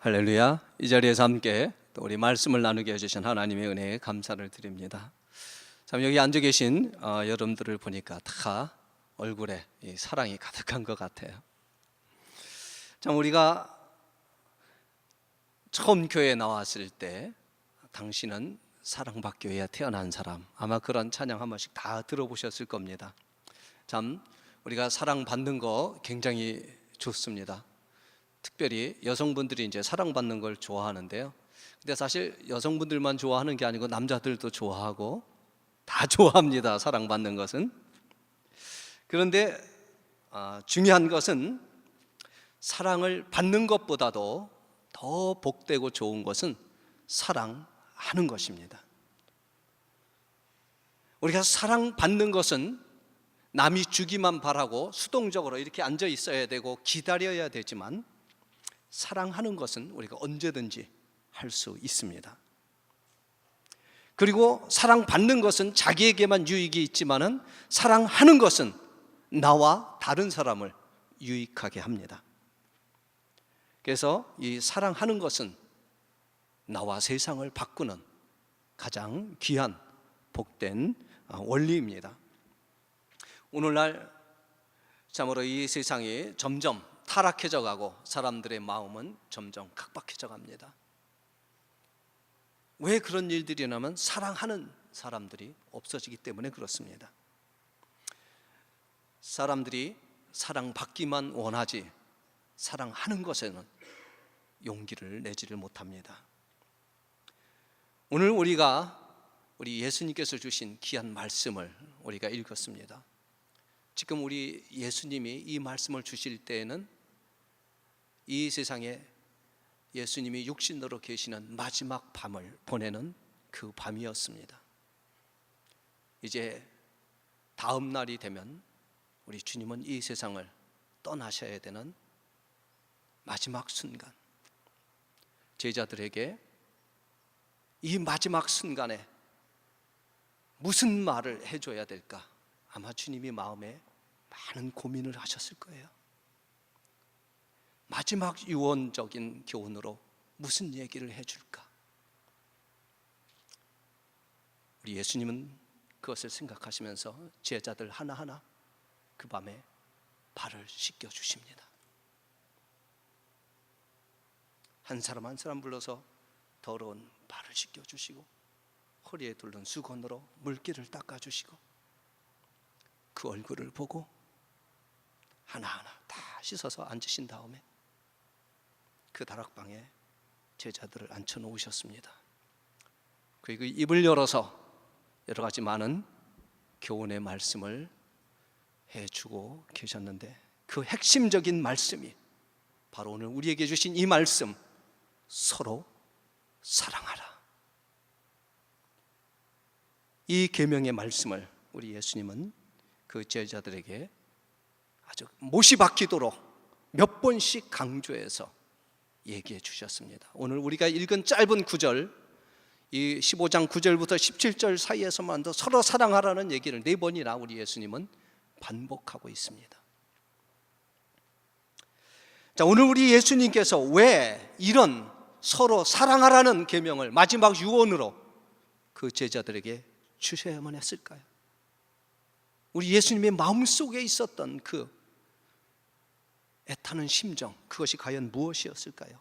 할렐루야. 이 자리에서 함께 또 우리 말씀을 나누게 해주신 하나님의 은혜에 감사를 드립니다. 참 여기 앉아 계신 여러분들을 보니까 다 얼굴에 이 사랑이 가득한 것 같아요. 참 우리가 처음 교회에 나왔을 때 당신은 사랑받기 위해 태어난 사람, 아마 그런 찬양 한 번씩 다 들어보셨을 겁니다. 참 우리가 사랑받는 거 굉장히 좋습니다. 특별히 여성분들이 이제 사랑받는 걸 좋아하는데요. 근데 사실 여성분들만 좋아하는 게 아니고 남자들도 좋아하고 다 좋아합니다. 사랑받는 것은. 그런데 중요한 것은 사랑을 받는 것보다도 더 복되고 좋은 것은 사랑하는 것입니다. 우리가 사랑받는 것은 남이 주기만 바라고 수동적으로 이렇게 앉아 있어야 되고 기다려야 되지만, 사랑하는 것은 우리가 언제든지 할 수 있습니다. 그리고 사랑받는 것은 자기에게만 유익이 있지만은 사랑하는 것은 나와 다른 사람을 유익하게 합니다. 그래서 이 사랑하는 것은 나와 세상을 바꾸는 가장 귀한 복된 원리입니다. 오늘날 참으로 이 세상이 점점 타락해져 가고 사람들의 마음은 점점 각박해져 갑니다. 왜 그런 일들이 나면 사랑하는 사람들이 없어지기 때문에 그렇습니다. 사람들이 사랑받기만 원하지 사랑하는 것에는 용기를 내지를 못합니다. 오늘 우리 예수님께서 주신 귀한 말씀을 우리가 읽었습니다. 지금 우리 예수님이 이 말씀을 주실 때에는 이 세상에 예수님이 육신으로 계시는 마지막 밤을 보내는 그 밤이었습니다. 이제 다음 날이 되면 우리 주님은 이 세상을 떠나셔야 되는 마지막 순간, 제자들에게 이 마지막 순간에 무슨 말을 해줘야 될까? 아마 주님이 마음에 많은 고민을 하셨을 거예요. 마지막 유언적인 교훈으로 무슨 얘기를 해줄까? 우리 예수님은 그것을 생각하시면서 제자들 하나하나 그 밤에 발을 씻겨주십니다. 한 사람 한 사람 불러서 더러운 발을 씻겨주시고 허리에 둘른 수건으로 물기를 닦아주시고 그 얼굴을 보고 하나하나 다 씻어서 앉으신 다음에 그 다락방에 제자들을 앉혀놓으셨습니다. 그리고 입을 열어서 여러 가지 많은 교훈의 말씀을 해주고 계셨는데, 그 핵심적인 말씀이 바로 오늘 우리에게 주신 이 말씀, 서로 사랑하라. 이 계명의 말씀을 우리 예수님은 그 제자들에게 아주 못이 박히도록 몇 번씩 강조해서 얘기해 주셨습니다. 오늘 우리가 읽은 짧은 구절, 이 15장 9절부터 17절 사이에서만도 서로 사랑하라는 얘기를 4번이나 우리 예수님은 반복하고 있습니다. 자, 오늘 우리 예수님께서 왜 이런 서로 사랑하라는 계명을 마지막 유언으로 그 제자들에게 주셔야만 했을까요? 우리 예수님의 마음속에 있었던 그 애타는 심정, 그것이 과연 무엇이었을까요?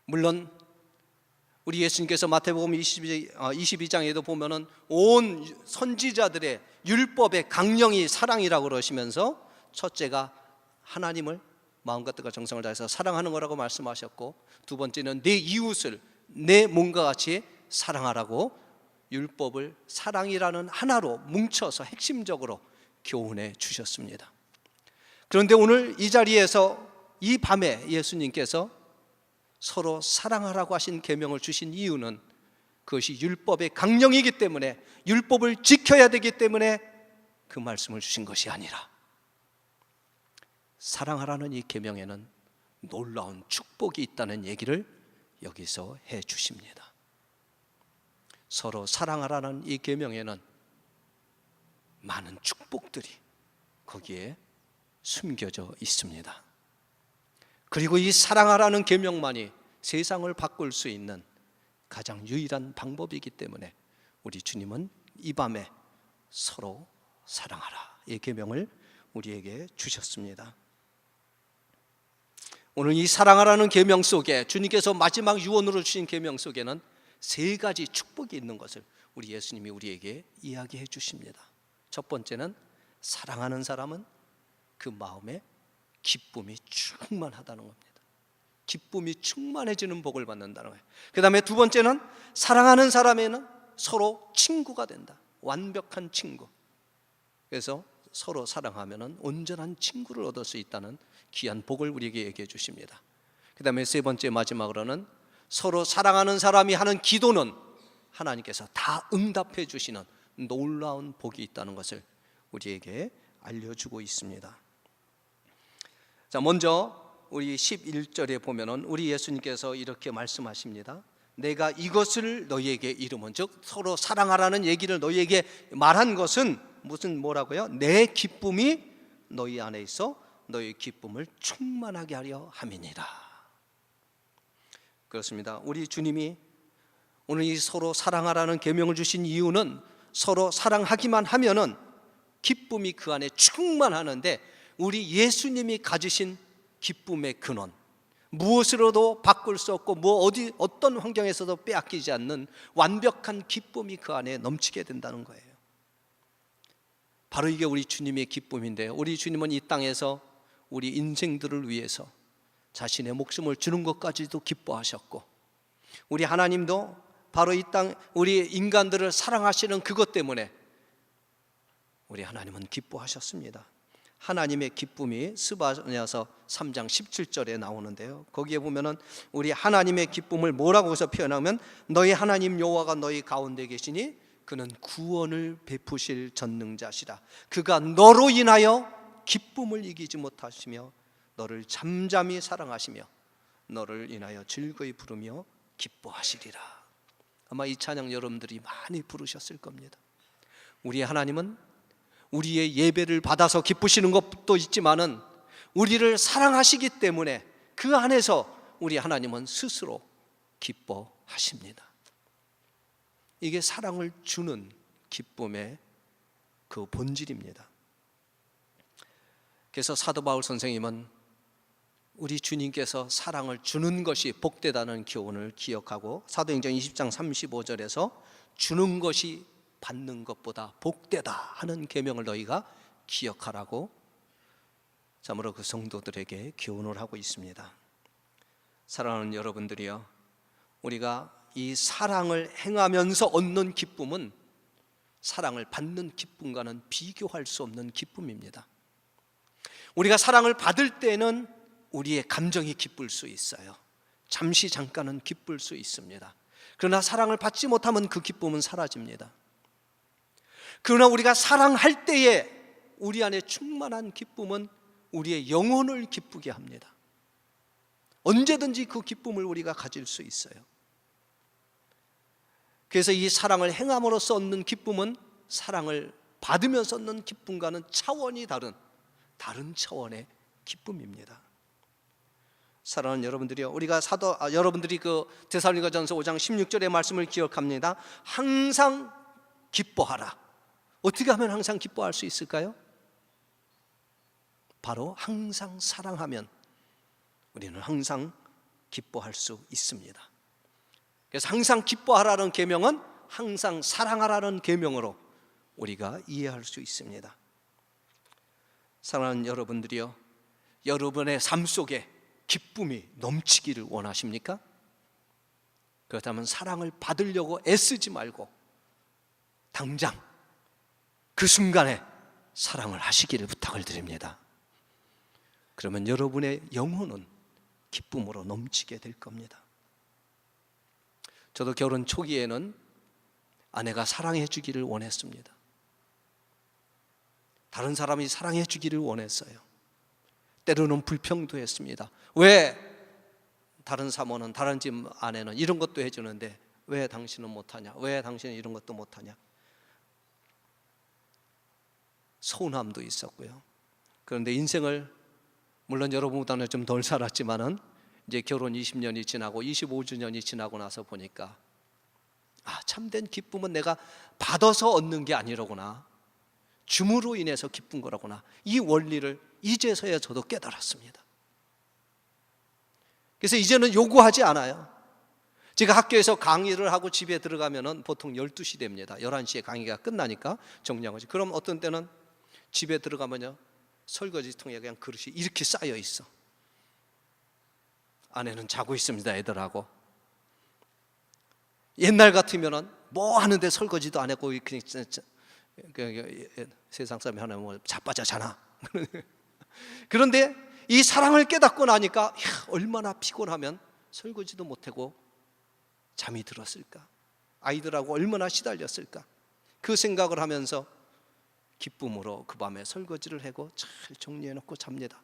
물론 우리 예수님께서 마태복음 22장에도 보면은 온 선지자들의 율법의 강령이 사랑이라고 그러시면서 첫째가 하나님을 마음과 뜻과 정성을 다해서 사랑하는 거라고 말씀하셨고, 두 번째는 내 이웃을 내 몸과 같이 사랑하라고 율법을 사랑이라는 하나로 뭉쳐서 핵심적으로 교훈해 주셨습니다. 그런데 오늘 이 자리에서 이 밤에 예수님께서 서로 사랑하라고 하신 계명을 주신 이유는 그것이 율법의 강령이기 때문에, 율법을 지켜야 되기 때문에 그 말씀을 주신 것이 아니라, 사랑하라는 이 계명에는 놀라운 축복이 있다는 얘기를 여기서 해 주십니다. 서로 사랑하라는 이 계명에는 많은 축복들이 거기에 숨겨져 있습니다. 그리고 이 사랑하라는 계명만이 세상을 바꿀 수 있는 가장 유일한 방법이기 때문에 우리 주님은 이 밤에 서로 사랑하라 이 계명을 우리에게 주셨습니다. 오늘 이 사랑하라는 계명 속에 주님께서 마지막 유언으로 주신 계명 속에는 세 가지 축복이 있는 것을 우리 예수님이 우리에게 이야기해 주십니다. 첫 번째는 사랑하는 사람은 그 마음에 기쁨이 충만하다는 겁니다. 기쁨이 충만해지는 복을 받는다는 거예요. 그 다음에 두 번째는 사랑하는 사람에는 서로 친구가 된다. 완벽한 친구. 그래서 서로 사랑하면 온전한 친구를 얻을 수 있다는 귀한 복을 우리에게 얘기해 주십니다. 그 다음에 세 번째 마지막으로는 서로 사랑하는 사람이 하는 기도는 하나님께서 다 응답해 주시는 놀라운 복이 있다는 것을 우리에게 알려주고 있습니다. 자, 먼저 우리 11절에 보면은 우리 예수님께서 이렇게 말씀하십니다. 내가 이것을 너희에게 이루면, 즉 서로 사랑하라는 얘기를 너희에게 말한 것은 뭐라고요? 내 기쁨이 너희 안에 있어 너희 기쁨을 충만하게 하려 함이니라. 그렇습니다. 우리 주님이 오늘 이 서로 사랑하라는 계명을 주신 이유는 서로 사랑하기만 하면은 기쁨이 그 안에 충만하는데, 우리 예수님이 가지신 기쁨의 근원, 무엇으로도 바꿀 수 없고 어떤 환경에서도 빼앗기지 않는 완벽한 기쁨이 그 안에 넘치게 된다는 거예요. 바로 이게 우리 주님의 기쁨인데, 우리 주님은 이 땅에서 우리 인생들을 위해서 자신의 목숨을 주는 것까지도 기뻐하셨고, 우리 하나님도 바로 이 땅 우리 인간들을 사랑하시는 그것 때문에 우리 하나님은 기뻐하셨습니다. 하나님의 기쁨이 스바냐서 3장 17절에 나오는데요, 거기에 보면은 우리 하나님의 기쁨을 뭐라고 해서 표현하면, 너희 하나님 여호와가 너희 가운데 계시니 그는 구원을 베푸실 전능자시라. 그가 너로 인하여 기쁨을 이기지 못하시며 너를 잠잠히 사랑하시며 너를 인하여 즐거이 부르며 기뻐하시리라. 아마 이 찬양 여러분들이 많이 부르셨을 겁니다. 우리 하나님은 우리의 예배를 받아서 기쁘시는 것도 있지만은 우리를 사랑하시기 때문에 그 안에서 우리 하나님은 스스로 기뻐하십니다. 이게 사랑을 주는 기쁨의 그 본질입니다. 그래서 사도 바울 선생님은 우리 주님께서 사랑을 주는 것이 복되다는 교훈을 기억하고, 사도행전 20장 35절에서 주는 것이 받는 것보다 복되다 하는 계명을 너희가 기억하라고 참으로 그 성도들에게 교훈을 하고 있습니다. 사랑하는 여러분들이요, 우리가 이 사랑을 행하면서 얻는 기쁨은 사랑을 받는 기쁨과는 비교할 수 없는 기쁨입니다. 우리가 사랑을 받을 때는 우리의 감정이 기쁠 수 있어요. 잠시 잠깐은 기쁠 수 있습니다. 그러나 사랑을 받지 못하면 그 기쁨은 사라집니다. 그러나 우리가 사랑할 때에 우리 안에 충만한 기쁨은 우리의 영혼을 기쁘게 합니다. 언제든지 그 기쁨을 우리가 가질 수 있어요. 그래서 이 사랑을 행함으로써 얻는 기쁨은 사랑을 받으면서 얻는 기쁨과는 차원이 다른 차원의 기쁨입니다. 사랑하는 여러분들이요, 우리가 여러분들이 그 데살로니가전서 5장 16절의 말씀을 기억합니다. 항상 기뻐하라. 어떻게 하면 항상 기뻐할 수 있을까요? 바로 항상 사랑하면 우리는 항상 기뻐할 수 있습니다. 그래서 항상 기뻐하라는 계명은 항상 사랑하라는 계명으로 우리가 이해할 수 있습니다. 사랑하는 여러분들이요, 여러분의 삶 속에 기쁨이 넘치기를 원하십니까? 그렇다면 사랑을 받으려고 애쓰지 말고 당장 그 순간에 사랑을 하시기를 부탁을 드립니다. 그러면 여러분의 영혼은 기쁨으로 넘치게 될 겁니다. 저도 결혼 초기에는 아내가 사랑해 주기를 원했습니다. 다른 사람이 사랑해 주기를 원했어요. 때로는 불평도 했습니다. 왜 다른 사모는, 다른 집 아내는 이런 것도 해주는데 왜 당신은 못하냐? 왜 당신은 이런 것도 못하냐? 서운함도 있었고요. 그런데 인생을 물론 여러분보다는 좀 덜 살았지만은 이제 결혼 20년이 지나고 25주년이 지나고 나서 보니까 참된 기쁨은 내가 받아서 얻는 게 아니로구나, 줌으로 인해서 기쁜 거라구나, 이 원리를 이제서야 저도 깨달았습니다. 그래서 이제는 요구하지 않아요. 제가 학교에서 강의를 하고 집에 들어가면은 보통 12시 됩니다. 11시에 강의가 끝나니까 정리한 거지. 그럼 어떤 때는 집에 들어가면요, 설거지통에 그냥 그릇이 이렇게 쌓여 있어. 아내는 자고 있습니다, 애들하고. 옛날 같으면은 뭐 하는데 설거지도 안 했고 세상 사람이 하나 뭐 자빠져 자나. 그런데 이 사랑을 깨닫고 나니까 얼마나 피곤하면 설거지도 못하고 잠이 들었을까, 아이들하고 얼마나 시달렸을까, 그 생각을 하면서 기쁨으로 그 밤에 설거지를 하고 잘 정리해놓고 잡니다.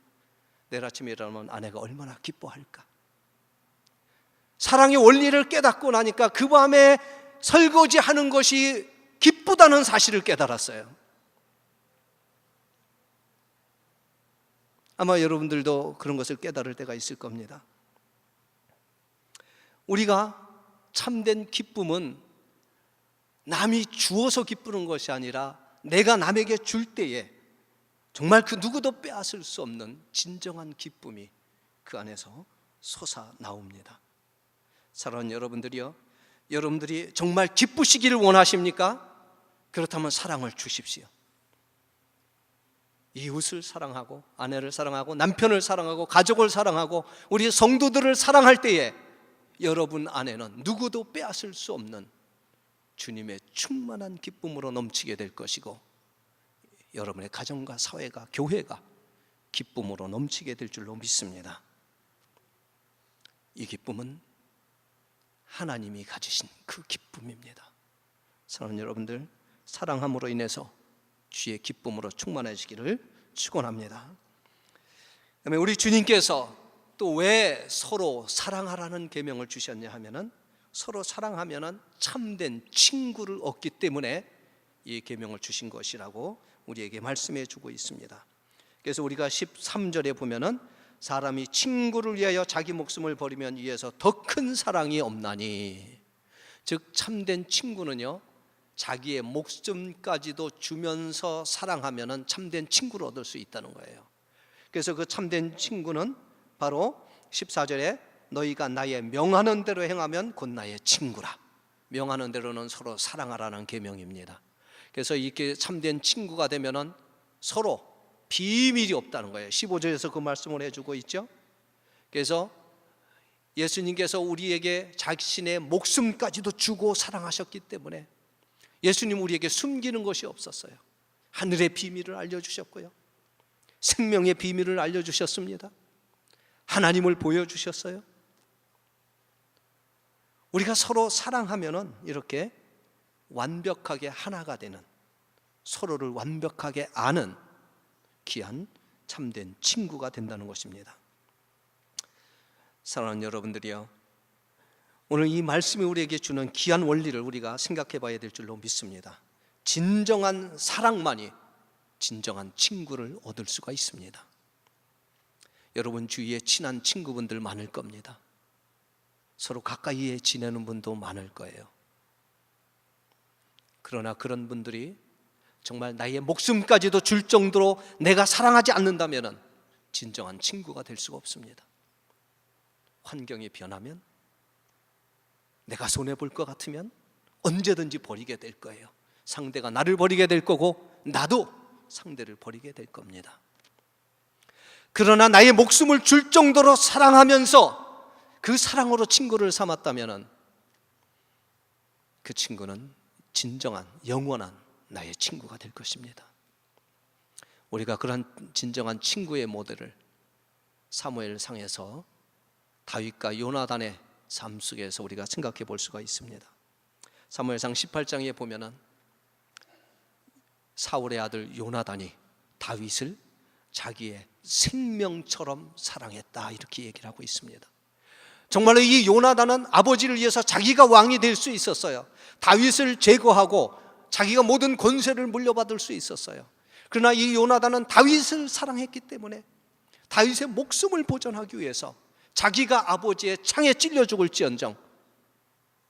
내일 아침에 일어나면 아내가 얼마나 기뻐할까. 사랑의 원리를 깨닫고 나니까 그 밤에 설거지하는 것이 기쁘다는 사실을 깨달았어요. 아마 여러분들도 그런 것을 깨달을 때가 있을 겁니다. 우리가 참된 기쁨은 남이 주어서 기쁘는 것이 아니라 내가 남에게 줄 때에 정말 그 누구도 빼앗을 수 없는 진정한 기쁨이 그 안에서 솟아 나옵니다. 사랑하는 여러분들이요, 여러분들이 정말 기쁘시기를 원하십니까? 그렇다면 사랑을 주십시오. 이웃을 사랑하고 아내를 사랑하고 남편을 사랑하고 가족을 사랑하고 우리 성도들을 사랑할 때에 여러분 안에는 누구도 빼앗을 수 없는 주님의 충만한 기쁨으로 넘치게 될 것이고, 여러분의 가정과 사회가, 교회가 기쁨으로 넘치게 될 줄로 믿습니다. 이 기쁨은 하나님이 가지신 그 기쁨입니다. 사랑하는 여러분들, 사랑함으로 인해서 주의 기쁨으로 충만해지기를 축원합니다. 그다음에 우리 주님께서 또 왜 서로 사랑하라는 계명을 주셨냐 하면은, 서로 사랑하면은 참된 친구를 얻기 때문에 이 계명을 주신 것이라고 우리에게 말씀해 주고 있습니다. 그래서 우리가 13절에 보면은 사람이 친구를 위하여 자기 목숨을 버리면 이에서 더 큰 사랑이 없나니, 즉 참된 친구는요, 자기의 목숨까지도 주면서 사랑하면은 참된 친구를 얻을 수 있다는 거예요. 그래서 그 참된 친구는 바로 14절에 너희가 나의 명하는 대로 행하면 곧 나의 친구라. 명하는 대로는 서로 사랑하라는 계명입니다. 그래서 이렇게 참된 친구가 되면은 서로 비밀이 없다는 거예요. 15절에서 그 말씀을 해주고 있죠. 그래서 예수님께서 우리에게 자신의 목숨까지도 주고 사랑하셨기 때문에 예수님 우리에게 숨기는 것이 없었어요. 하늘의 비밀을 알려주셨고요, 생명의 비밀을 알려주셨습니다. 하나님을 보여주셨어요. 우리가 서로 사랑하면은 이렇게 완벽하게 하나가 되는, 서로를 완벽하게 아는 귀한 참된 친구가 된다는 것입니다. 사랑하는 여러분들이요, 오늘 이 말씀이 우리에게 주는 귀한 원리를 우리가 생각해 봐야 될 줄로 믿습니다. 진정한 사랑만이 진정한 친구를 얻을 수가 있습니다. 여러분 주위에 친한 친구분들 많을 겁니다. 서로 가까이에 지내는 분도 많을 거예요. 그러나 그런 분들이 정말 나의 목숨까지도 줄 정도로 내가 사랑하지 않는다면 진정한 친구가 될 수가 없습니다. 환경이 변하면, 내가 손해볼 것 같으면 언제든지 버리게 될 거예요. 상대가 나를 버리게 될 거고 나도 상대를 버리게 될 겁니다. 그러나 나의 목숨을 줄 정도로 사랑하면서 그 사랑으로 친구를 삼았다면 그 친구는 진정한 영원한 나의 친구가 될 것입니다. 우리가 그런 진정한 친구의 모델을 사무엘상에서 다윗과 요나단의 삶 속에서 우리가 생각해 볼 수가 있습니다. 사무엘상 18장에 보면은 사울의 아들 요나단이 다윗을 자기의 생명처럼 사랑했다, 이렇게 얘기를 하고 있습니다. 정말로 이 요나단은 아버지를 위해서 자기가 왕이 될 수 있었어요. 다윗을 제거하고 자기가 모든 권세를 물려받을 수 있었어요. 그러나 이 요나단은 다윗을 사랑했기 때문에 다윗의 목숨을 보존하기 위해서 자기가 아버지의 창에 찔려 죽을지언정,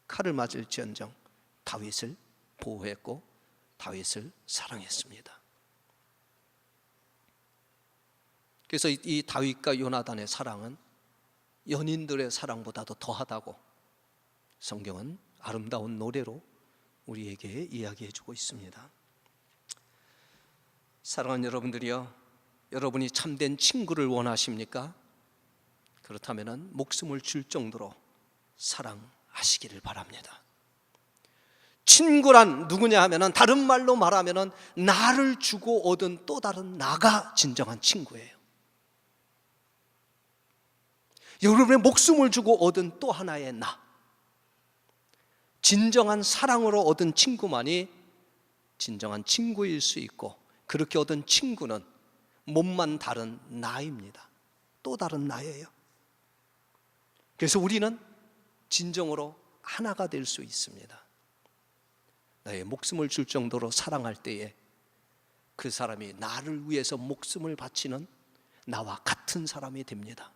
칼을 맞을지언정 다윗을 보호했고 다윗을 사랑했습니다. 그래서 이 다윗과 요나단의 사랑은 연인들의 사랑보다도 더하다고 성경은 아름다운 노래로 우리에게 이야기해주고 있습니다. 사랑하는 여러분들이요, 여러분이 참된 친구를 원하십니까? 그렇다면 목숨을 줄 정도로 사랑하시기를 바랍니다. 친구란 누구냐 하면, 다른 말로 말하면 나를 주고 얻은 또 다른 나가 진정한 친구예요. 여러분의 목숨을 주고 얻은 또 하나의 나, 진정한 사랑으로 얻은 친구만이 진정한 친구일 수 있고, 그렇게 얻은 친구는 몸만 다른 나입니다. 또 다른 나예요. 그래서 우리는 진정으로 하나가 될 수 있습니다. 나의 목숨을 줄 정도로 사랑할 때에 그 사람이 나를 위해서 목숨을 바치는 나와 같은 사람이 됩니다.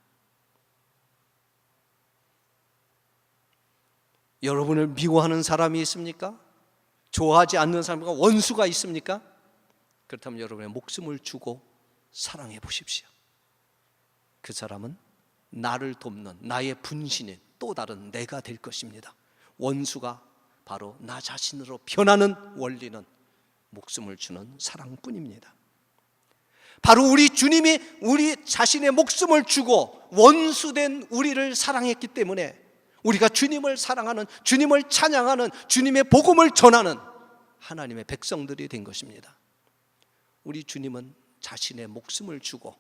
여러분을 미워하는 사람이 있습니까? 좋아하지 않는 사람과 원수가 있습니까? 그렇다면 여러분의 목숨을 주고 사랑해 보십시오. 그 사람은 나를 돕는 나의 분신인 또 다른 내가 될 것입니다. 원수가 바로 나 자신으로 변하는 원리는 목숨을 주는 사랑뿐입니다. 바로 우리 주님이 우리 자신의 목숨을 주고 원수된 우리를 사랑했기 때문에 우리가 주님을 사랑하는, 주님을 찬양하는, 주님의 복음을 전하는 하나님의 백성들이 된 것입니다. 우리 주님은 자신의 목숨을 주고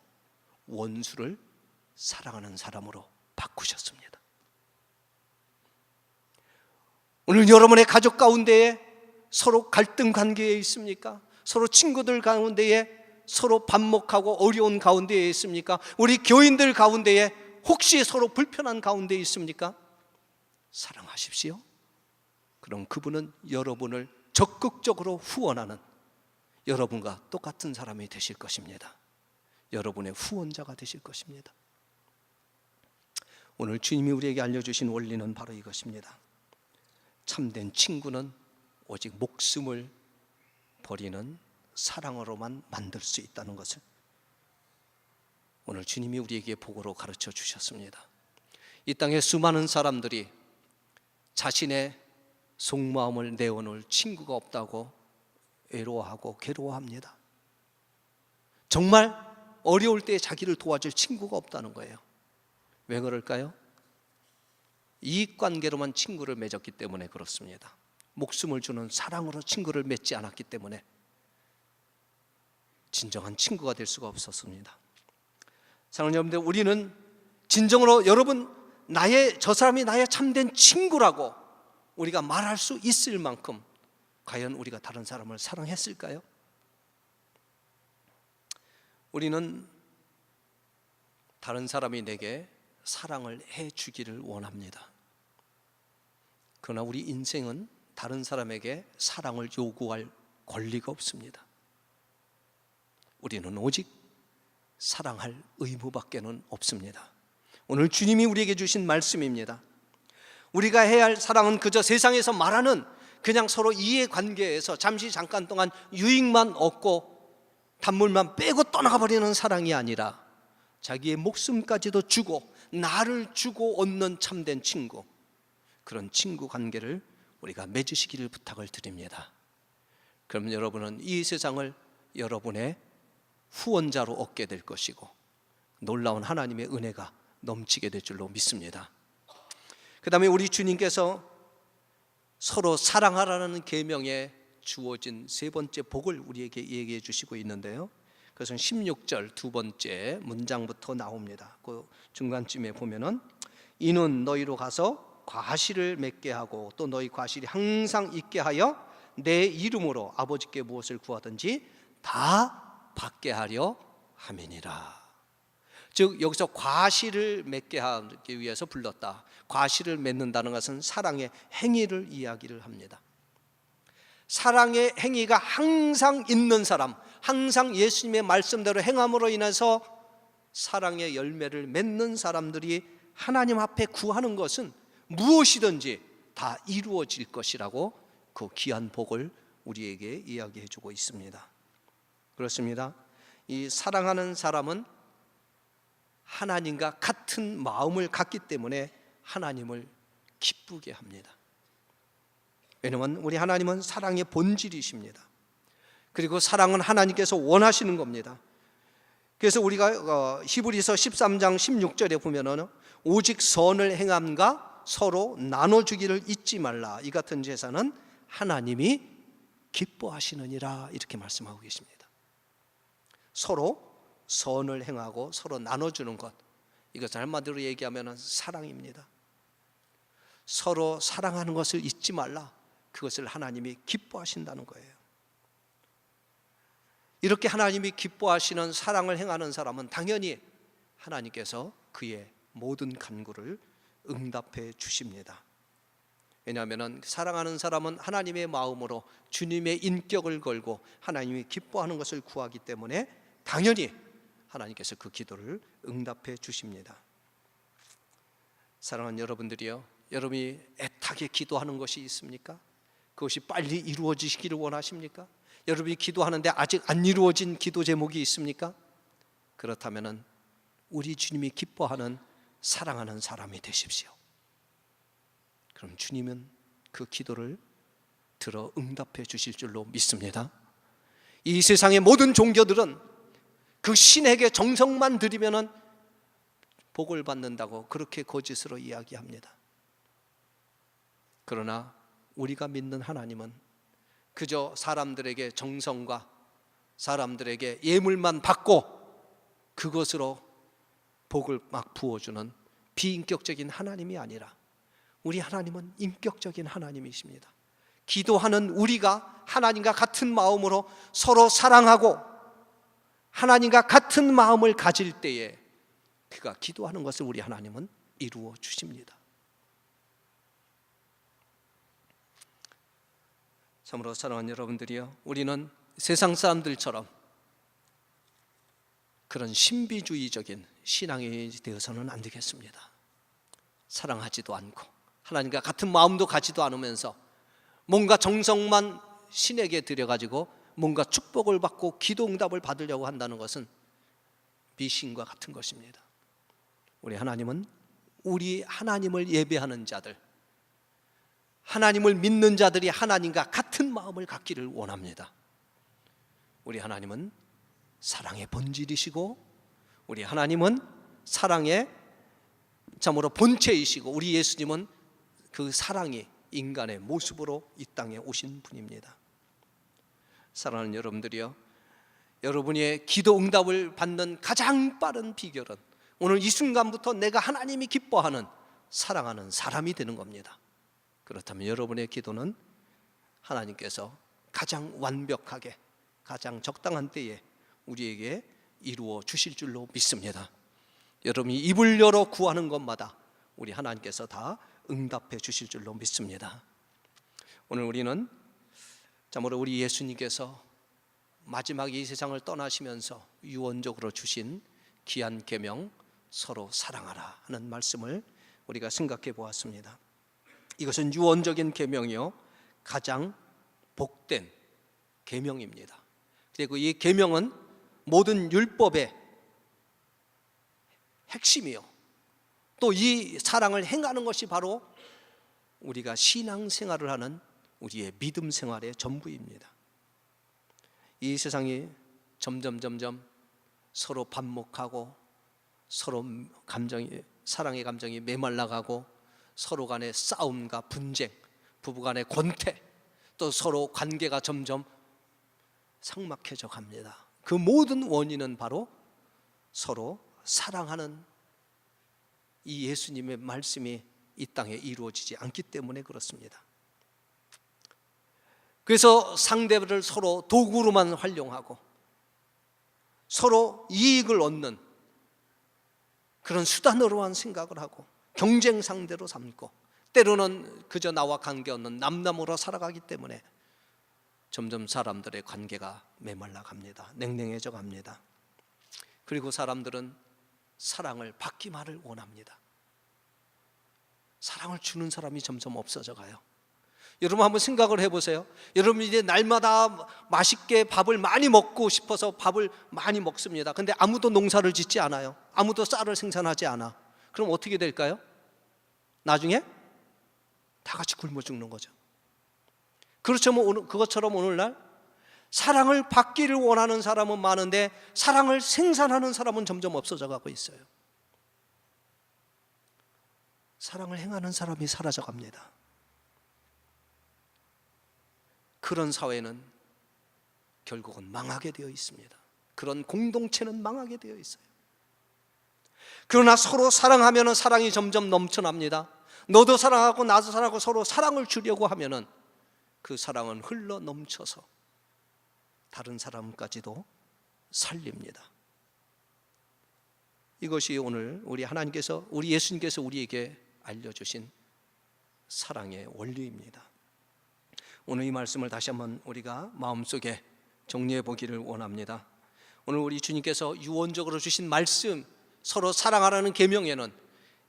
원수를 사랑하는 사람으로 바꾸셨습니다. 오늘 여러분의 가족 가운데에 서로 갈등 관계에 있습니까? 서로 친구들 가운데에 서로 반목하고 어려운 가운데에 있습니까? 우리 교인들 가운데에 혹시 서로 불편한 가운데에 있습니까? 사랑하십시오. 그럼 그분은 여러분을 적극적으로 후원하는 여러분과 똑같은 사람이 되실 것입니다. 여러분의 후원자가 되실 것입니다. 오늘 주님이 우리에게 알려주신 원리는 바로 이것입니다. 참된 친구는 오직 목숨을 버리는 사랑으로만 만들 수 있다는 것을 오늘 주님이 우리에게 복으로 가르쳐 주셨습니다. 이 땅에 수많은 사람들이 자신의 속마음을 내어놓을 친구가 없다고 외로워하고 괴로워합니다. 정말 어려울 때 자기를 도와줄 친구가 없다는 거예요. 왜 그럴까요? 이익관계로만 친구를 맺었기 때문에 그렇습니다. 목숨을 주는 사랑으로 친구를 맺지 않았기 때문에 진정한 친구가 될 수가 없었습니다. 사랑하는 여러분들, 우리는 진정으로 여러분 저 사람이 나의 참된 친구라고 우리가 말할 수 있을 만큼 과연 우리가 다른 사람을 사랑했을까요? 우리는 다른 사람이 내게 사랑을 해주기를 원합니다. 그러나 우리 인생은 다른 사람에게 사랑을 요구할 권리가 없습니다. 우리는 오직 사랑할 의무밖에는 없습니다. 오늘 주님이 우리에게 주신 말씀입니다. 우리가 해야 할 사랑은 그저 세상에서 말하는 그냥 서로 이해관계에서 잠깐 동안 유익만 얻고 단물만 빼고 떠나가 버리는 사랑이 아니라 자기의 목숨까지도 주고 나를 주고 얻는 참된 친구, 그런 친구 관계를 우리가 맺으시기를 부탁을 드립니다. 그럼 여러분은 이 세상을 여러분의 후원자로 얻게 될 것이고 놀라운 하나님의 은혜가 넘치게 될 줄로 믿습니다. 그 다음에 우리 주님께서 서로 사랑하라는 계명에 주어진 세 번째 복을 우리에게 얘기해 주시고 있는데요, 그것은 16절 두 번째 문장부터 나옵니다. 그 중간쯤에 보면은 이는 너희로 가서 과실을 맺게 하고 또 너희 과실이 항상 있게 하여 내 이름으로 아버지께 무엇을 구하든지 다 받게 하려 함이니라. 즉 여기서 과실을 맺게 하기 위해서 불렀다. 과실을 맺는다는 것은 사랑의 행위를 이야기를 합니다. 사랑의 행위가 항상 있는 사람, 항상 예수님의 말씀대로 행함으로 인해서 사랑의 열매를 맺는 사람들이 하나님 앞에 구하는 것은 무엇이든지 다 이루어질 것이라고 그 귀한 복을 우리에게 이야기해 주고 있습니다. 그렇습니다. 이 사랑하는 사람은 하나님과 같은 마음을 갖기 때문에 하나님을 기쁘게 합니다. 왜냐하면 우리 하나님은 사랑의 본질이십니다. 그리고 사랑은 하나님께서 원하시는 겁니다. 그래서 우리가 히브리서 13장 16절에 보면은 오직 선을 행함과 서로 나눠주기를 잊지 말라. 이 같은 제사는 하나님이 기뻐하시느니라. 이렇게 말씀하고 계십니다. 서로 선을 행하고 서로 나눠주는 것, 이것을 한마디로 얘기하면 사랑입니다. 서로 사랑하는 것을 잊지 말라. 그것을 하나님이 기뻐하신다는 거예요. 이렇게 하나님이 기뻐하시는 사랑을 행하는 사람은 당연히 하나님께서 그의 모든 간구를 응답해 주십니다. 왜냐하면 사랑하는 사람은 하나님의 마음으로 주님의 인격을 걸고 하나님이 기뻐하는 것을 구하기 때문에 당연히 하나님께서 그 기도를 응답해 주십니다. 사랑하는 여러분들이요, 여러분이 애타게 기도하는 것이 있습니까? 그것이 빨리 이루어지시기를 원하십니까? 여러분이 기도하는데 아직 안 이루어진 기도 제목이 있습니까? 그렇다면 우리 주님이 기뻐하는 사랑하는 사람이 되십시오. 그럼 주님은 그 기도를 들어 응답해 주실 줄로 믿습니다. 이 세상의 모든 종교들은 그 신에게 정성만 드리면 복을 받는다고 그렇게 거짓으로 이야기합니다. 그러나 우리가 믿는 하나님은 그저 사람들에게 정성과 사람들에게 예물만 받고 그것으로 복을 막 부어주는 비인격적인 하나님이 아니라 우리 하나님은 인격적인 하나님이십니다. 기도하는 우리가 하나님과 같은 마음으로 서로 사랑하고 하나님과 같은 마음을 가질 때에 그가 기도하는 것을 우리 하나님은 이루어 주십니다. 참으로 사랑하는 여러분들이요, 우리는 세상 사람들처럼 그런 신비주의적인 신앙이 되어서는 안 되겠습니다. 사랑하지도 않고 하나님과 같은 마음도 가지도 않으면서 뭔가 정성만 신에게 드려가지고 뭔가 축복을 받고 기도 응답을 받으려고 한다는 것은 미신과 같은 것입니다. 우리 하나님은 우리 하나님을 예배하는 자들, 하나님을 믿는 자들이 하나님과 같은 마음을 갖기를 원합니다. 우리 하나님은 사랑의 본질이시고 우리 하나님은 사랑의 참으로 본체이시고 우리 예수님은 그 사랑이 인간의 모습으로 이 땅에 오신 분입니다. 사랑하는 여러분들이요, 여러분의 기도 응답을 받는 가장 빠른 비결은 오늘 이 순간부터 내가 하나님이 기뻐하는 사랑하는 사람이 되는 겁니다. 그렇다면 여러분의 기도는 하나님께서 가장 완벽하게 가장 적당한 때에 우리에게 이루어 주실 줄로 믿습니다. 여러분이 입을 열어 구하는 것마다 우리 하나님께서 다 응답해 주실 줄로 믿습니다. 오늘 우리는 참으로 우리 예수님께서 마지막 이 세상을 떠나시면서 유언적으로 주신 귀한 계명 서로 사랑하라 하는 말씀을 우리가 생각해 보았습니다. 이것은 유언적인 계명이요 가장 복된 계명입니다. 그리고 이 계명은 모든 율법의 핵심이요 또 이 사랑을 행하는 것이 바로 우리가 신앙생활을 하는 우리의 믿음 생활의 전부입니다. 이 세상이 점점 서로 반목하고 서로 사랑의 감정이 메말라가고 서로 간의 싸움과 분쟁, 부부 간의 권태, 또 서로 관계가 점점 삭막해져 갑니다. 그 모든 원인은 바로 서로 사랑하는 이 예수님의 말씀이 이 땅에 이루어지지 않기 때문에 그렇습니다. 그래서 상대를 서로 도구로만 활용하고 서로 이익을 얻는 그런 수단으로만 생각을 하고 경쟁 상대로 삼고 때로는 그저 나와 관계없는 남남으로 살아가기 때문에 점점 사람들의 관계가 메말라 갑니다. 냉랭해져 갑니다. 그리고 사람들은 사랑을 받기만을 원합니다. 사랑을 주는 사람이 점점 없어져 가요. 여러분 한번 생각을 해보세요. 여러분 이제 날마다 맛있게 밥을 많이 먹고 싶어서 밥을 많이 먹습니다. 근데 아무도 농사를 짓지 않아요. 아무도 쌀을 생산하지 않아. 그럼 어떻게 될까요? 나중에 다 같이 굶어 죽는 거죠. 그것처럼 오늘날 사랑을 받기를 원하는 사람은 많은데 사랑을 생산하는 사람은 점점 없어져 가고 있어요. 사랑을 행하는 사람이 사라져 갑니다. 그런 사회는 결국은 망하게 되어 있습니다. 그런 공동체는 망하게 되어 있어요. 그러나 서로 사랑하면 사랑이 점점 넘쳐납니다. 너도 사랑하고 나도 사랑하고 서로 사랑을 주려고 하면 그 사랑은 흘러 넘쳐서 다른 사람까지도 살립니다. 이것이 오늘 우리 하나님께서, 우리 예수님께서 우리에게 알려주신 사랑의 원리입니다. 오늘 이 말씀을 다시 한번 우리가 마음속에 정리해 보기를 원합니다. 오늘 우리 주님께서 유언적으로 주신 말씀, 서로 사랑하라는 계명에는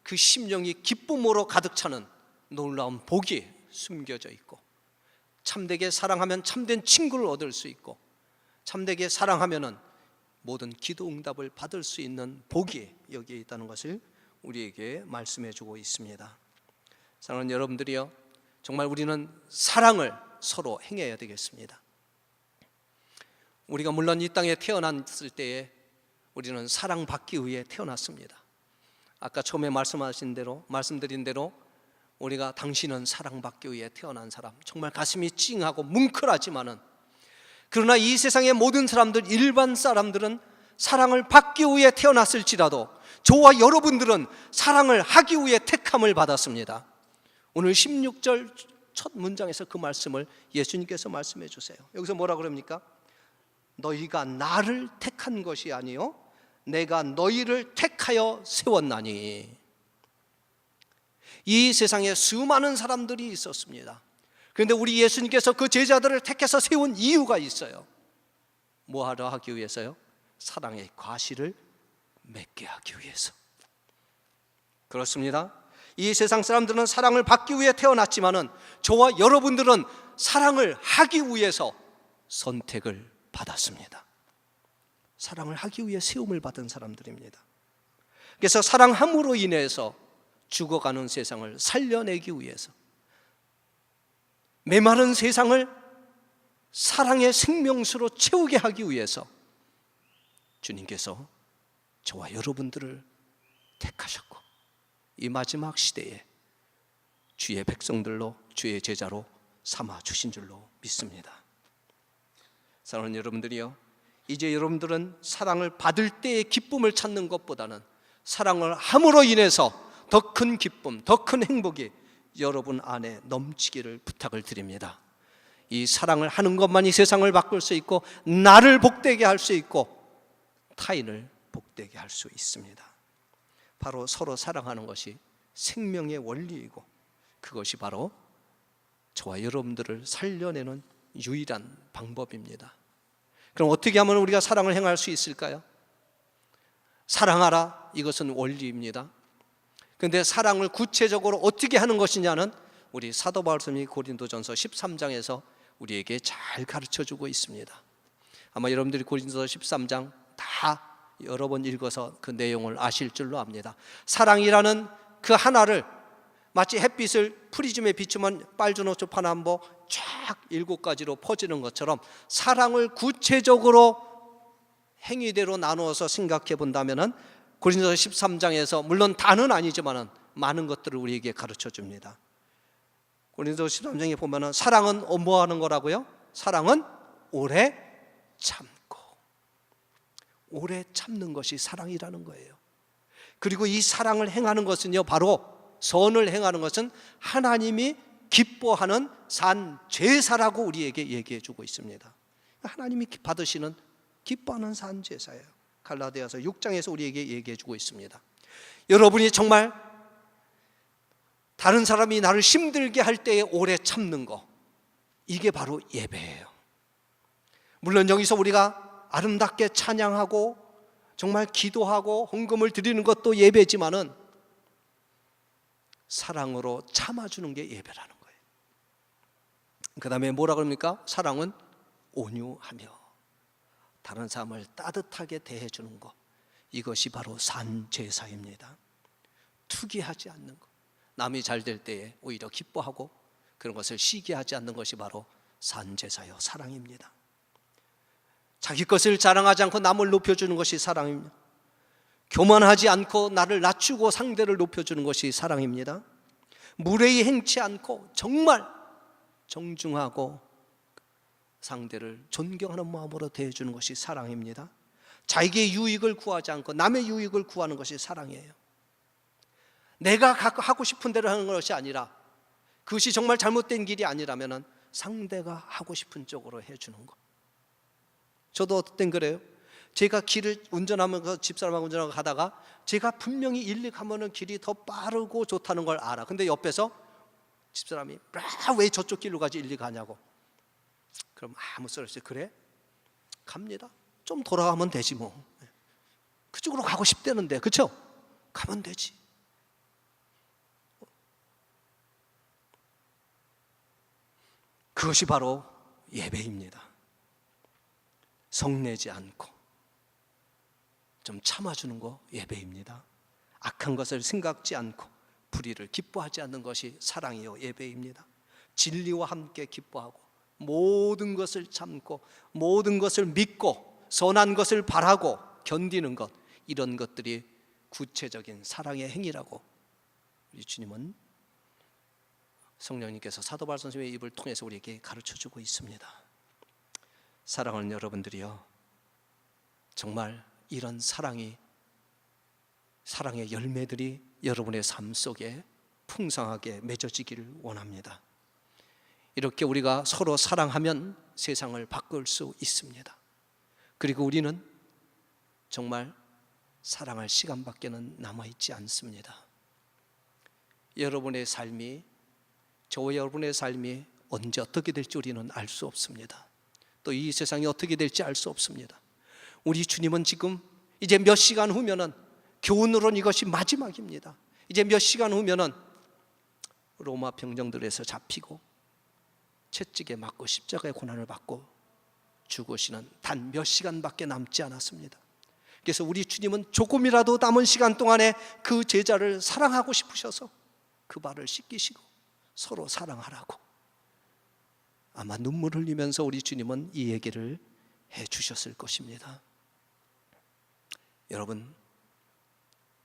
그 심령이 기쁨으로 가득 차는 놀라운 복이 숨겨져 있고, 참되게 사랑하면 참된 친구를 얻을 수 있고, 참되게 사랑하면은 모든 기도 응답을 받을 수 있는 복이 여기에 있다는 것을 우리에게 말씀해 주고 있습니다. 사랑하는 여러분들이요, 정말 우리는 사랑을 서로 행해야 되겠습니다. 우리가 물론 이 땅에 태어났을 때에 우리는 사랑받기 위해 태어났습니다. 아까 처음에 말씀드린 대로 우리가 당신은 사랑받기 위해 태어난 사람, 정말 가슴이 찡하고 뭉클하지만은, 그러나 이 세상의 모든 사람들, 일반 사람들은 사랑을 받기 위해 태어났을지라도 저와 여러분들은 사랑을 하기 위해 택함을 받았습니다. 오늘 16절 첫 문장에서 그 말씀을 예수님께서 말씀해 주세요. 여기서 뭐라 그럽니까? 너희가 나를 택한 것이 아니요 내가 너희를 택하여 세웠나니. 이 세상에 수많은 사람들이 있었습니다. 그런데 우리 예수님께서 그 제자들을 택해서 세운 이유가 있어요. 뭐하러 하기 위해서요? 사랑의 과실을 맺게 하기 위해서. 그렇습니다. 이 세상 사람들은 사랑을 받기 위해 태어났지만은 저와 여러분들은 사랑을 하기 위해서 선택을 받았습니다. 사랑을 하기 위해 세움을 받은 사람들입니다. 그래서 사랑함으로 인해서 죽어가는 세상을 살려내기 위해서, 메마른 세상을 사랑의 생명수로 채우게 하기 위해서 주님께서 저와 여러분들을 택하셨고, 이 마지막 시대에 주의 백성들로, 주의 제자로 삼아 주신 줄로 믿습니다. 사랑하는 여러분들이요, 이제 여러분들은 사랑을 받을 때의 기쁨을 찾는 것보다는 사랑을 함으로 인해서 더 큰 기쁨, 더 큰 행복이 여러분 안에 넘치기를 부탁을 드립니다. 이 사랑을 하는 것만이 세상을 바꿀 수 있고, 나를 복되게 할 수 있고, 타인을 복되게 할 수 있습니다. 바로 서로 사랑하는 것이 생명의 원리이고, 그것이 바로 저와 여러분들을 살려내는 유일한 방법입니다. 그럼 어떻게 하면 우리가 사랑을 행할 수 있을까요? 사랑하라, 이것은 원리입니다. 그런데 사랑을 구체적으로 어떻게 하는 것이냐는 우리 사도 바울이 고린도전서 13장에서 우리에게 잘 가르쳐주고 있습니다. 아마 여러분들이 고린도서 13장 다 여러 번 읽어서 그 내용을 아실 줄로 압니다. 사랑이라는 그 하나를 마치 햇빛을 프리즘에 비추면 빨주노초 파남보 쫙 7가지로 퍼지는 것처럼 사랑을 구체적으로 행위대로 나누어서 생각해 본다면 고린도서 13장에서 물론 다는 아니지만 많은 것들을 우리에게 가르쳐 줍니다. 고린도서 13장에 보면 사랑은 뭐 하는 거라고요? 사랑은 오래 참고, 오래 참는 것이 사랑이라는 거예요. 그리고 이 사랑을 행하는 것은요, 바로 선을 행하는 것은 하나님이 기뻐하는 산 제사라고 우리에게 얘기해 주고 있습니다. 하나님이 받으시는 기뻐하는 산 제사예요. 갈라디아서 6장에서 우리에게 얘기해 주고 있습니다. 여러분이 정말 다른 사람이 나를 힘들게 할 때에 오래 참는 거, 이게 바로 예배예요. 물론 여기서 우리가 아름답게 찬양하고 정말 기도하고 헌금을 드리는 것도 예배지만은 사랑으로 참아주는 게 예배라는 거예요. 그 다음에 뭐라 그럽니까? 사랑은 온유하며 다른 사람을 따뜻하게 대해주는 것, 이것이 바로 산제사입니다. 투기하지 않는 것, 남이 잘 될 때에 오히려 기뻐하고 그런 것을 시기하지 않는 것이 바로 산제사요 사랑입니다. 자기 것을 자랑하지 않고 남을 높여주는 것이 사랑입니다. 교만하지 않고 나를 낮추고 상대를 높여주는 것이 사랑입니다. 무례히 행치 않고 정말 정중하고 상대를 존경하는 마음으로 대해주는 것이 사랑입니다. 자기의 유익을 구하지 않고 남의 유익을 구하는 것이 사랑이에요. 내가 하고 싶은 대로 하는 것이 아니라, 그것이 정말 잘못된 길이 아니라면 상대가 하고 싶은 쪽으로 해주는 것. 저도 어떨 땐 그래요. 제가 길을 운전하면서 집사람하고 운전하고 가다가 제가 분명히 일리 가면은 길이 더 빠르고 좋다는 걸 알아. 근데 옆에서 집사람이 왜 저쪽 길로 가지 일리 가냐고. 그럼 아무 소리 없이 그래? 갑니다. 좀 돌아가면 되지 뭐. 그쪽으로 가고 싶다는데, 그렇죠? 가면 되지. 그것이 바로 예배입니다. 성내지 않고 좀 참아주는 거 예배입니다. 악한 것을 생각지 않고 불의를 기뻐하지 않는 것이 사랑이요 예배입니다. 진리와 함께 기뻐하고 모든 것을 참고 모든 것을 믿고 선한 것을 바라고 견디는 것, 이런 것들이 구체적인 사랑의 행위라고 우리 주님은, 성령님께서 사도바울 선생님의 입을 통해서 우리에게 가르쳐주고 있습니다. 사랑하는 여러분들이요, 정말 이런 사랑의 열매들이 여러분의 삶 속에 풍성하게 맺어지기를 원합니다. 이렇게 우리가 서로 사랑하면 세상을 바꿀 수 있습니다. 그리고 우리는 정말 사랑할 시간밖에는 남아있지 않습니다. 여러분의 삶이, 저와 여러분의 삶이 언제 어떻게 될지 우리는 알 수 없습니다. 또 이 세상이 어떻게 될지 알 수 없습니다. 우리 주님은 지금 이제 몇 시간 후면은, 교훈으로는 이것이 마지막입니다. 이제 몇 시간 후면은 로마 병정들에서 잡히고 채찍에 맞고 십자가의 고난을 받고 죽으시는 단 몇 시간밖에 남지 않았습니다. 그래서 우리 주님은 조금이라도 남은 시간 동안에 그 제자를 사랑하고 싶으셔서 그 발을 씻기시고 서로 사랑하라고 아마 눈물 흘리면서 우리 주님은 이 얘기를 해 주셨을 것입니다. 여러분,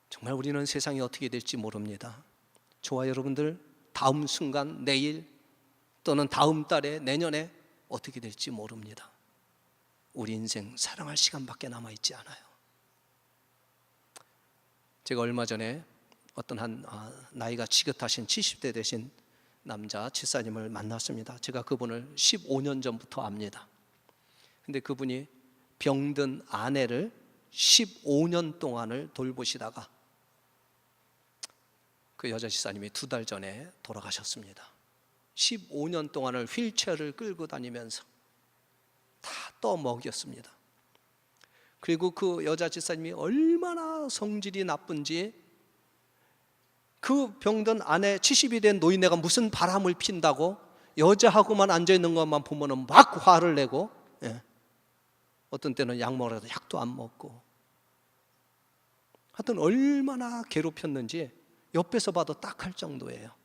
정말 우리는 세상이 어떻게 될지 모릅니다. 저와 여러분들 다음 순간, 내일 또는 다음 달에, 내년에 어떻게 될지 모릅니다. 우리 인생 사랑할 시간밖에 남아있지 않아요. 제가 얼마 전에 어떤 나이가 지긋하신 70대 되신 남자 집사님을 만났습니다. 제가 그분을 15년 전부터 압니다. 근데 그분이 병든 아내를 15년 동안을 돌보시다가 그 여자 집사님이 2달 전에 돌아가셨습니다. 15년 동안을 휠체어를 끌고 다니면서 다 떠먹였습니다. 그리고 그 여자 집사님이 얼마나 성질이 나쁜지, 그 병든 아내 70이 된 노인네가 무슨 바람을 핀다고 여자하고만 앉아있는 것만 보면 막 화를 내고, 어떤 때는 약 먹으라도 약도 안 먹고, 하여튼 얼마나 괴롭혔는지 옆에서 봐도 딱 할 정도예요.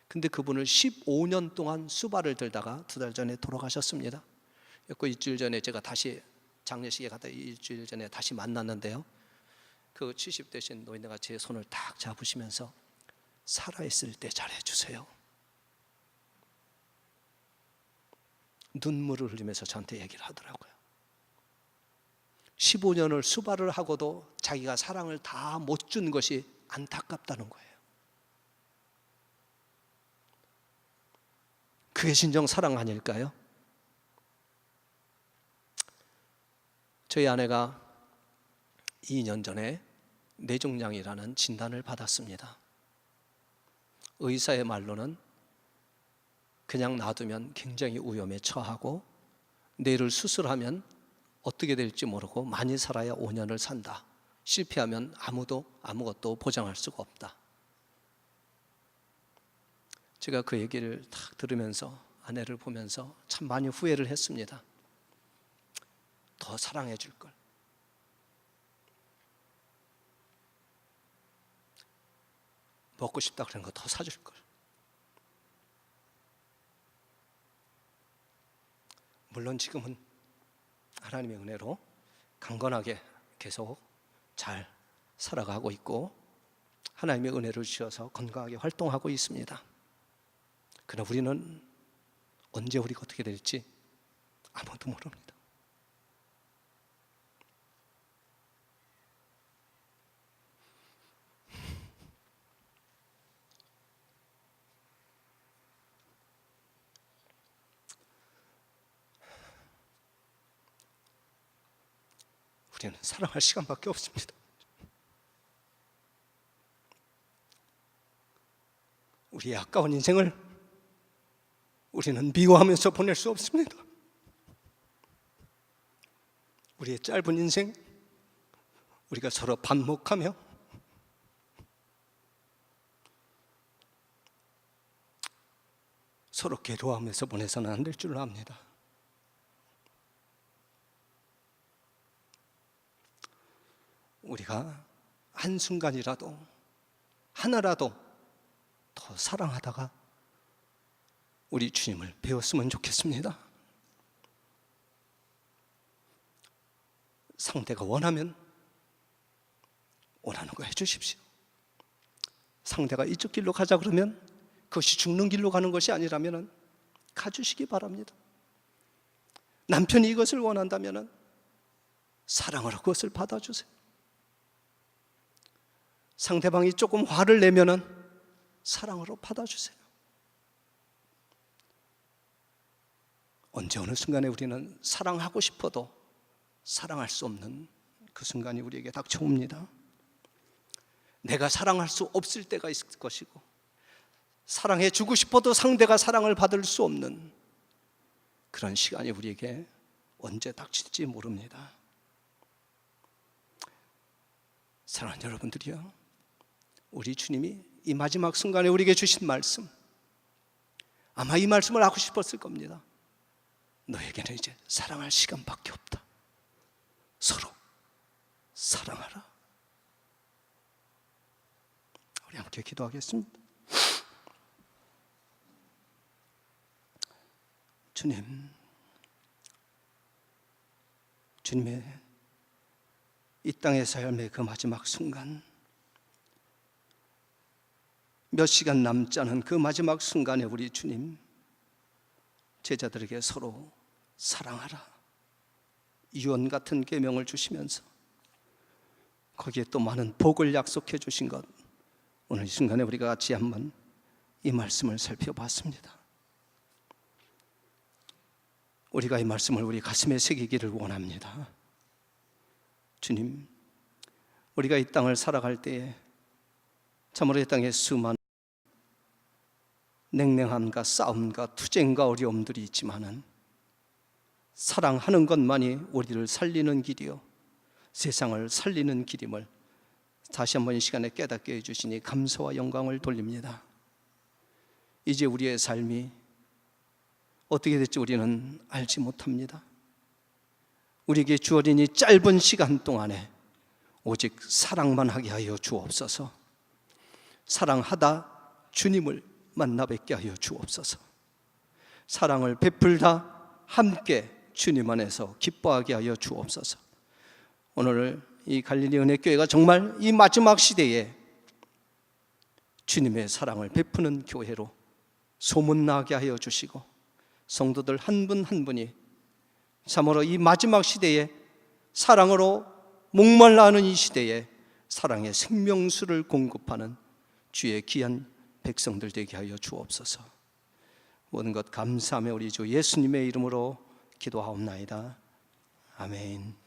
근데 그분을 15년 동안 수발을 들다가 2달 전에 돌아가셨습니다. 그 일주일 전에 제가 다시 장례식에 갔다 일주일 전에 다시 만났는데요, 그 70대신 노인네가 제 손을 딱 잡으시면서 살아있을 때 잘해주세요, 눈물을 흘리면서 저한테 얘기를 하더라고요. 15년을 수발을 하고도 자기가 사랑을 다 못 준 것이 안타깝다는 거예요. 그게 진정 사랑 아닐까요? 저희 아내가 2년 전에 뇌종양이라는 진단을 받았습니다. 의사의 말로는 그냥 놔두면 굉장히 위험에 처하고 뇌를 수술하면 어떻게 될지 모르고 많이 살아야 5년을 산다. 실패하면 아무도 아무것도 보장할 수가 없다. 제가 그 얘기를 딱 들으면서 아내를 보면서 참 많이 후회를 했습니다. 더 사랑해 줄 걸. 먹고 싶다 그런 거 더 사줄 걸. 물론 지금은 하나님의 은혜로 강건하게 계속 잘 살아가고 있고 하나님의 은혜를 주셔서 건강하게 활동하고 있습니다. 그러나 우리는 언제 우리가 어떻게 될지 아무도 모릅니다. 우리는 사랑할 시간밖에 없습니다. 우리의 아까운 인생을 우리는 미워하면서 보낼 수 없습니다. 우리의 짧은 인생 우리가 서로 반목하며 서로 괴로워하면서 보내서는 안 될 줄 압니다. 우리가 한순간이라도 하나라도 더 사랑하다가 우리 주님을 배웠으면 좋겠습니다. 상대가 원하면 원하는 거 해주십시오. 상대가 이쪽 길로 가자 그러면 그것이 죽는 길로 가는 것이 아니라면 가주시기 바랍니다. 남편이 이것을 원한다면 사랑으로 그것을 받아주세요. 상대방이 조금 화를 내면 사랑으로 받아주세요. 언제 어느 순간에 우리는 사랑하고 싶어도 사랑할 수 없는 그 순간이 우리에게 닥쳐옵니다. 내가 사랑할 수 없을 때가 있을 것이고 사랑해 주고 싶어도 상대가 사랑을 받을 수 없는 그런 시간이 우리에게 언제 닥칠지 모릅니다. 사랑하는 여러분들이요, 우리 주님이 이 마지막 순간에 우리에게 주신 말씀, 아마 이 말씀을 하고 싶었을 겁니다. 너에게는 이제 사랑할 시간밖에 없다. 서로 사랑하라. 우리 함께 기도하겠습니다. 주님의 이 땅의 삶의 그 마지막 순간, 몇 시간 남지 않은 그 마지막 순간에 우리 주님 제자들에게 서로 사랑하라 유언 같은 계명을 주시면서 거기에 또 많은 복을 약속해 주신 것, 오늘 이 순간에 우리가 같이 한번 이 말씀을 살펴봤습니다. 우리가 이 말씀을 우리 가슴에 새기기를 원합니다. 주님, 우리가 이 땅을 살아갈 때에 참으로 이 땅에 수많은 냉랭함과 싸움과 투쟁과 어려움들이 있지만은 사랑하는 것만이 우리를 살리는 길이요 세상을 살리는 길임을 다시 한번 이 시간에 깨닫게 해주시니 감사와 영광을 돌립니다. 이제 우리의 삶이 어떻게 될지 우리는 알지 못합니다. 우리에게 주어진 이 짧은 시간 동안에 오직 사랑만 하게 하여 주옵소서. 사랑하다 주님을 만나 뵙게 하여 주옵소서. 사랑을 베풀다 함께 주님 안에서 기뻐하게 하여 주옵소서. 오늘 이 갈릴리 은혜교회가 정말 이 마지막 시대에 주님의 사랑을 베푸는 교회로 소문나게 하여 주시고 성도들 한 분 한 분이 참으로 이 마지막 시대에 사랑으로 목말라 하는 이 시대에 사랑의 생명수를 공급하는 주의 귀한 백성들 되게 하여 주옵소서. 모든 것 감사하며 우리 주 예수님의 이름으로 기도하옵나이다. 아멘.